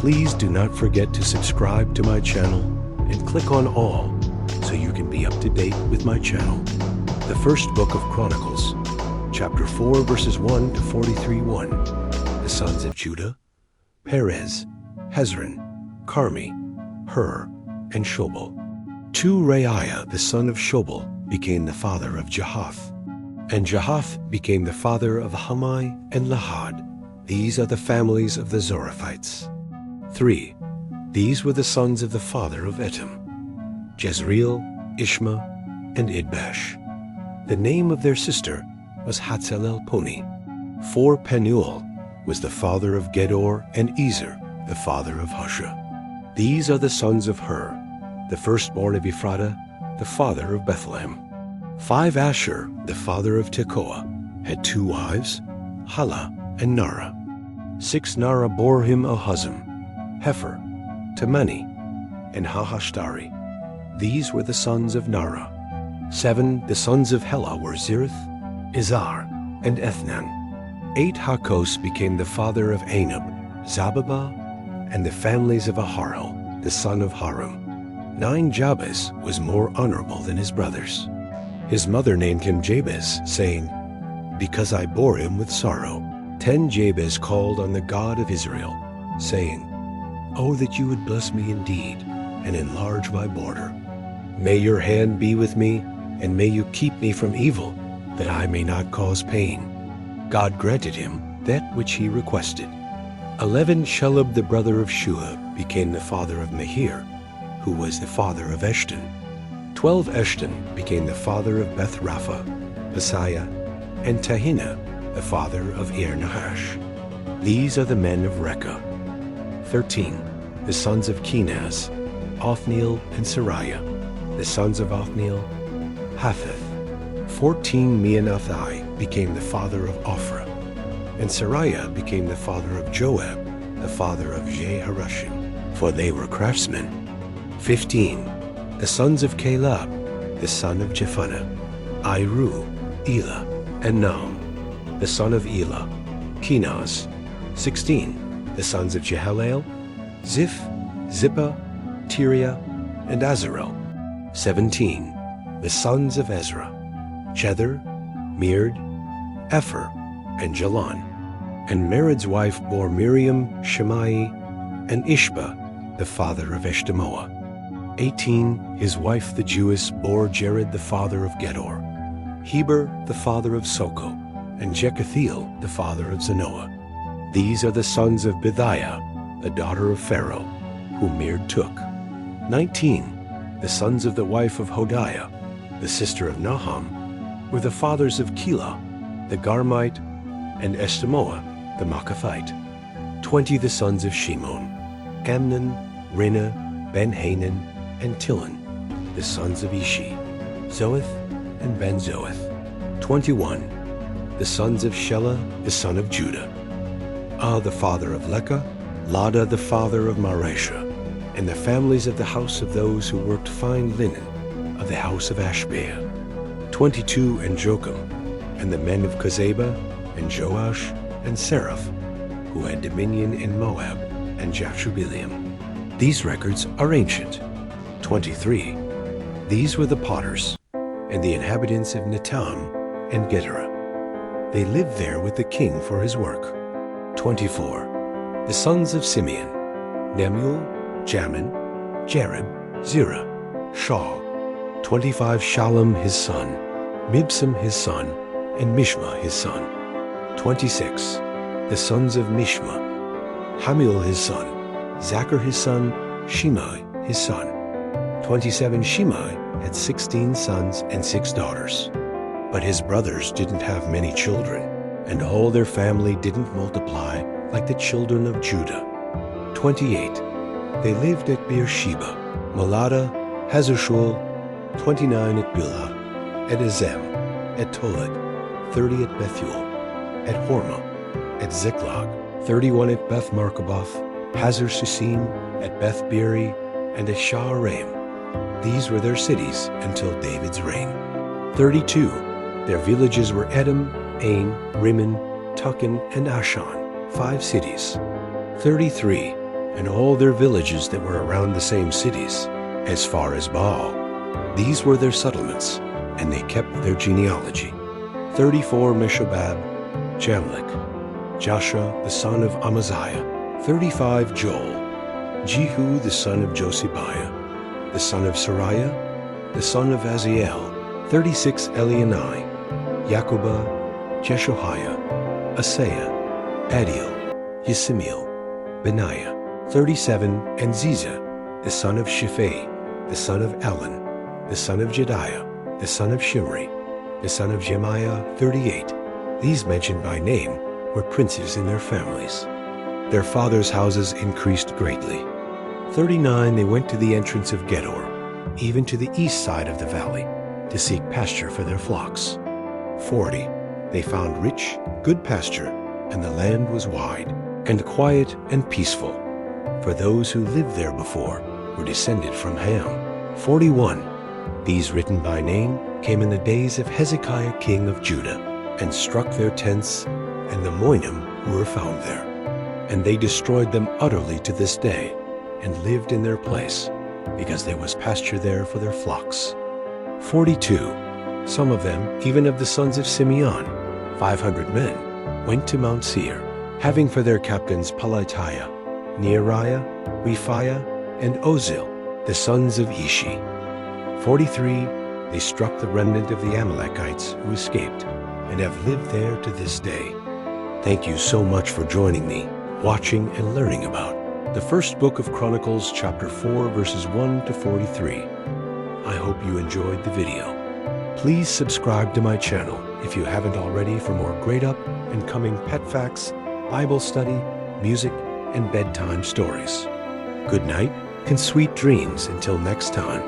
Please do not forget to subscribe to my channel and click on all so you can be up to date with my channel. The first book of Chronicles, chapter 4, verses 1 to 43:1. The sons of Judah: Perez, Hezron, Carmi, Hur, and Shobal. 2 Reiah, the son of Shobal, became the father of Jahath, and Jahath became the father of Hamai and Lahad. These are the families of the Zorathites. 3. These were the sons of the father of Etam: Jezreel, Ishma, and Idbash. The name of their sister was Hatzalelponi. 4. Penuel was the father of Gedor, and Ezer, the father of Husha. These are the sons of Hur, the firstborn of Ephratah, the father of Bethlehem. 5. Asher, the father of Tekoa, had 2 wives, Hala and Nara. 6. Nara bore him Ahuzam, Hefer, Temani, and Hahashtari. These were the sons of Nara. 7. The sons of Hela were Zirith, Izar, and Ethnan. 8. Hakos became the father of Anab, Zababa, and the families of Aharel, the son of Harum. 9. Jabez was more honorable than his brothers. His mother named him Jabez, saying, "Because I bore him with sorrow." 10. Jabez called on the God of Israel, saying, "Oh, that you would bless me indeed, and enlarge my border. May your hand be with me, and may you keep me from evil, that I may not cause pain." God granted him that which he requested. 11. Shelub, the brother of Shua, became the father of Mehir, who was the father of Eshton. 12. Eshton became the father of Beth Rapha, Paseah, and Tahina, the father of Nahash. These are the men of Rekah. 13. The sons of Kenaz, Othniel and Sariah. The sons of Othniel, Haphith. 14. Meonothai became the father of Ophrah, and Sariah became the father of Joab, the father of Jehoshaphat, for they were craftsmen. 15. The sons of Caleb, the son of Jephunneh, Iru, Elah, and Naam. The son of Elah, Kenaz. 16. The sons of Jehalelel, Ziph, Zippah, Tiria, and Azarel. 17. The sons of Ezra, Chether, Mered, Epher, and Jalon. And Mered's wife bore Miriam, Shemai, and Ishba, the father of Eshtemoa. 18. His wife the Jewess bore Jared, the father of Gedor, Heber, the father of Soko, and Jekathiel, the father of Zanoah. These are the sons of Bithiah, the daughter of Pharaoh, whom Mered took. 19. The sons of the wife of Hodiah, the sister of Naham, were the fathers of Keilah, the Garmite, and Eshtemoa, the Maacathite. 20. The sons of Shimon, Amnon, Rinnah, Ben-Hanan, and Tilon, the sons of Ishi, Zoeth, and Ben-Zoeth. 21. The sons of Shelah, the son of Judah, the father of Lekah, Lada, the father of Maresha, and the families of the house of those who worked fine linen, of the house of Ashbea. 22. And Jocham, and the men of Kozeba, and Joash, and Seraph, who had dominion in Moab, and Jashubileam. These records are ancient. 23. These were the potters, and the inhabitants of Netam and Gedera. They lived there with the king for his work. 24. The sons of Simeon, Nemuel, Jamin, Jarib, Zerah, Shaul. 25. Shallum his son, Mibsam his son, and Mishma his son. 26. The sons of Mishma, Hamiel his son, Zachar his son, Shimei his son. 27. Shimei had 16 sons and 6 daughters. But his brothers didn't have many children, and all their family didn't multiply like the children of Judah. 28. They lived at Beersheba, Molada, Hazushul, 29 at Beulah, at Ezem, at Tolad, 30 at Bethuel, at Hormah, at Ziklag, 31 at Beth Markaboth, Hazar Susim, at Beth Biri, and at Sha'araim. These were their cities until David's reign. 32. Their villages were Edom, Ain, Rimmon, Tuchan, and Ashan, 5 cities. 33. and all their villages that were around the same cities, as far as Baal. These were their settlements, and they kept their genealogy. 34 Meshobab, Jamlech, Joshua the son of Amaziah. 35 Joel, Jehu the son of Josibiah, the son of Sariah, the son of Aziel. 36 Elionai, Jacoba, Jeshoiah, Asaiah, Adiel, Yisimiel, Benaiah. 37 and Ziza, the son of Shiphi, the son of Elon, the son of Jediah, the son of Shimri, the son of Jemiah. 38. These mentioned by name were princes in their families. Their fathers' houses increased greatly. 39 They went to the entrance of Gedor, even to the east side of the valley, to seek pasture for their flocks. 40 They found rich, good pasture, and the land was wide, and quiet and peaceful, for those who lived there before were descended from Ham. 41 These written by name came in the days of Hezekiah king of Judah, and struck their tents and the Moinim who were found there. And they destroyed them utterly to this day, and lived in their place, because there was pasture there for their flocks. 42 Some of them, even of the sons of Simeon, 500 men, went to Mount Seir, having for their captains Pelatiah, Neariah, Rephiah, and Ozil, the sons of Ishi. 43 They struck the remnant of the Amalekites who escaped, and have lived there to this day. Thank you so much for joining me, watching and learning about the first book of Chronicles, chapter 4, verses 1 to 43. I hope you enjoyed the video. Please subscribe to my channel if you haven't already for more great up and coming pet facts, Bible study, music, and bedtime stories. Good night and sweet dreams until next time.